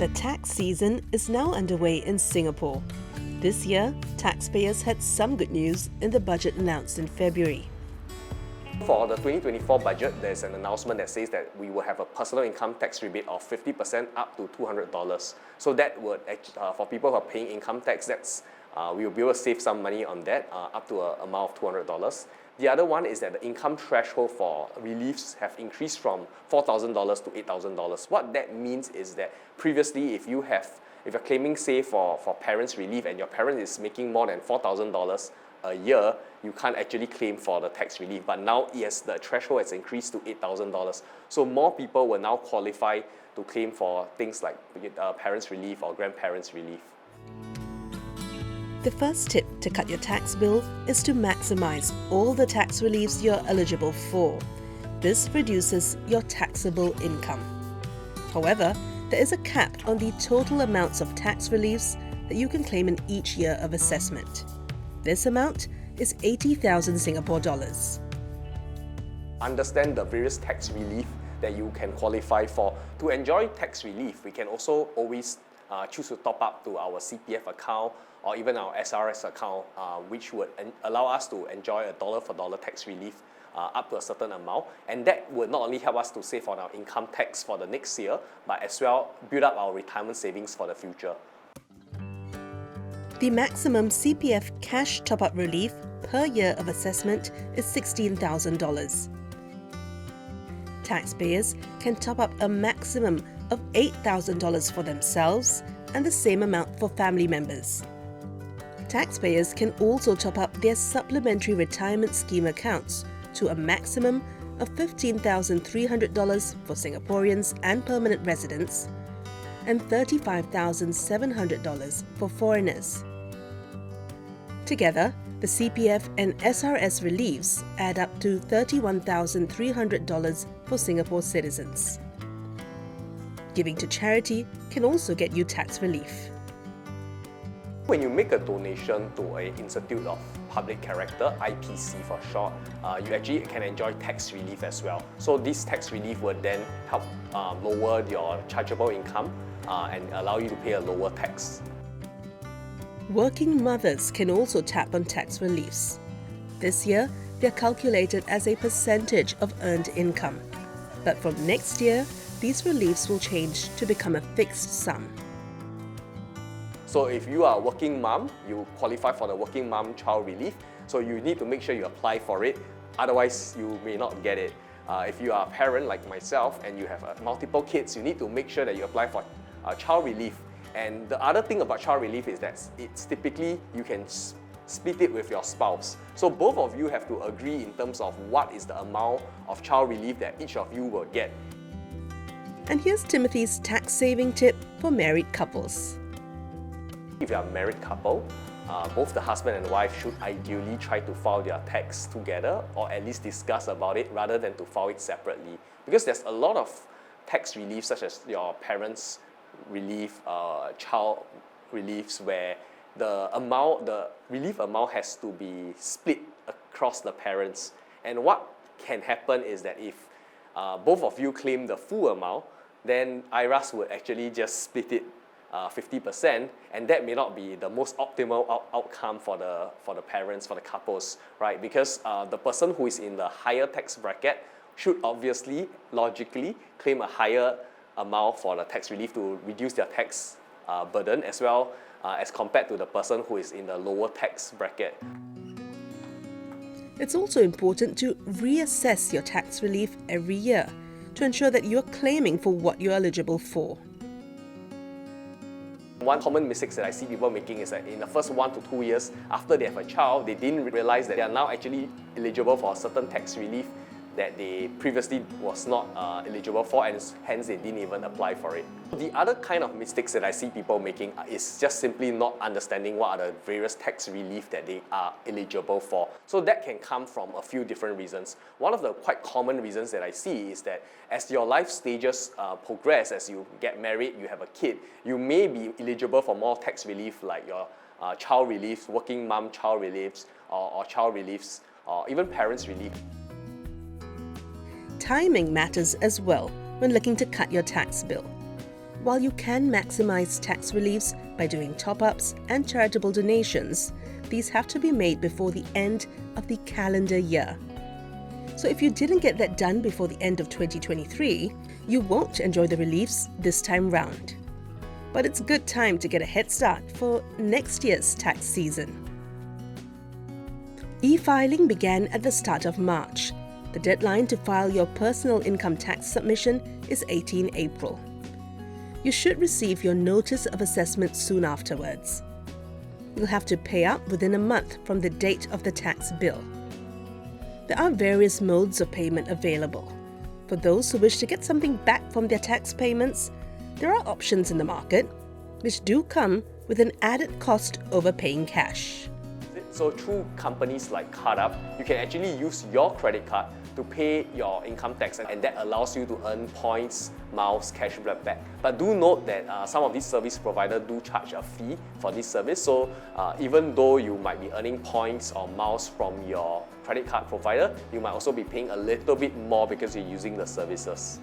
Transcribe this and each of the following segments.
The tax season is now underway in Singapore. This year, taxpayers had some good news in the budget announced in February. For the 2024 budget, there's an announcement that says that we will have a personal income tax rebate of 50% up to $200. So that would, for people who are paying income tax, we will be able to save some money on that, up to an amount of $200. The other one is that the income threshold for reliefs have increased from $4,000 to $8,000. What that means is that previously, if you're claiming, say, for parents' relief and your parent is making more than $4,000 a year, you can't actually claim for the tax relief. But now, yes, the threshold has increased to $8,000. So more people will now qualify to claim for things like parents' relief or grandparents' relief. The first tip to cut your tax bill is to maximize all the tax reliefs you're eligible for. This reduces your taxable income. However, there is a cap on the total amounts of tax reliefs that you can claim in each year of assessment. This amount is 80,000 Singapore dollars. Understand the various tax relief that you can qualify for. To enjoy tax relief, we can also always choose to top up to our CPF account or even our SRS account, which would allow us to enjoy a dollar-for-dollar tax relief up to a certain amount. And that would not only help us to save on our income tax for the next year, but as well build up our retirement savings for the future. The maximum CPF cash top-up relief per year of assessment is $16,000. Taxpayers can top up a maximum of $8,000 for themselves and the same amount for family members. Taxpayers can also top up their supplementary retirement scheme accounts to a maximum of $15,300 for Singaporeans and permanent residents and $35,700 for foreigners. Together, the CPF and SRS reliefs add up to $31,300 for Singapore citizens. Giving to charity can also get you tax relief. When you make a donation to an Institute of Public Character, IPC for short, you actually can enjoy tax relief as well. So this tax relief would then help lower your chargeable income and allow you to pay a lower tax. Working mothers can also tap on tax reliefs. This year, they're calculated as a percentage of earned income. But from next year, these reliefs will change to become a fixed sum. So if you are a working mom, you qualify for the working mom child relief. So you need to make sure you apply for it, otherwise you may not get it. If you are a parent like myself and you have multiple kids, you need to make sure that you apply for child relief. And the other thing about child relief is that it's typically you can split it with your spouse. So both of you have to agree in terms of what is the amount of child relief that each of you will get. And here's Timothy's tax saving tip for married couples. If you are a married couple, both the husband and wife should ideally try to file their tax together or at least discuss about it rather than to file it separately. Because there's a lot of tax relief such as your parents' relief, child reliefs where the relief amount has to be split across the parents. And what can happen is that if both of you claim the full amount, then IRAS would actually just split it 50%, and that may not be the most optimal outcome for the parents, for the couples, right? Because the person who is in the higher tax bracket should obviously, logically, claim a higher amount for the tax relief to reduce their tax burden as well as compared to the person who is in the lower tax bracket. It's also important to reassess your tax relief every year to ensure that you're claiming for what you're eligible for. One common mistake that I see people making is that in the first 1 to 2 years after they have a child, they didn't realize that they are now actually eligible for a certain tax relief that they previously was not eligible for, and hence they didn't even apply for it. The other kind of mistakes that I see people making is just simply not understanding what are the various tax relief that they are eligible for. So that can come from a few different reasons. One of the quite common reasons that I see is that as your life stages progress, as you get married, you have a kid, you may be eligible for more tax relief like your child relief, working mom child reliefs, or child reliefs, or even parents relief. Timing matters as well when looking to cut your tax bill. While you can maximize tax reliefs by doing top-ups and charitable donations, these have to be made before the end of the calendar year. So if you didn't get that done before the end of 2023, you won't enjoy the reliefs this time round. But it's a good time to get a head start for next year's tax season. E-filing began at the start of March. The deadline to file your personal income tax submission is 18 April. You should receive your notice of assessment soon afterwards. You'll have to pay up within a month from the date of the tax bill. There are various modes of payment available. For those who wish to get something back from their tax payments, there are options in the market which do come with an added cost over paying cash. So through companies like CardUp, you can actually use your credit card to pay your income tax, and that allows you to earn points, miles, cashback back. But do note that some of these service providers do charge a fee for this service. So even though you might be earning points or miles from your credit card provider, you might also be paying a little bit more because you're using the services.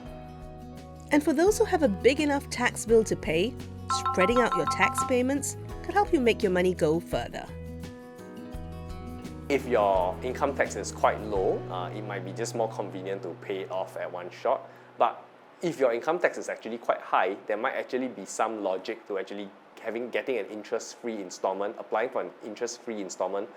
And for those who have a big enough tax bill to pay, spreading out your tax payments could help you make your money go further. If your income tax is quite low, it might be just more convenient to pay it off at one shot. But if your income tax is actually quite high, there might actually be some logic to actually getting an interest-free installment, applying for an interest-free installment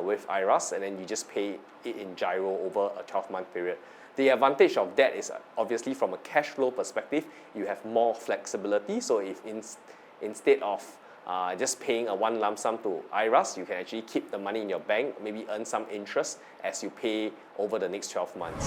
with IRAS, and then you just pay it in gyro over a 12-month period. The advantage of that is obviously from a cash flow perspective, you have more flexibility. So if instead of just paying a one lump sum to IRAS, you can actually keep the money in your bank, maybe earn some interest as you pay over the next 12 months.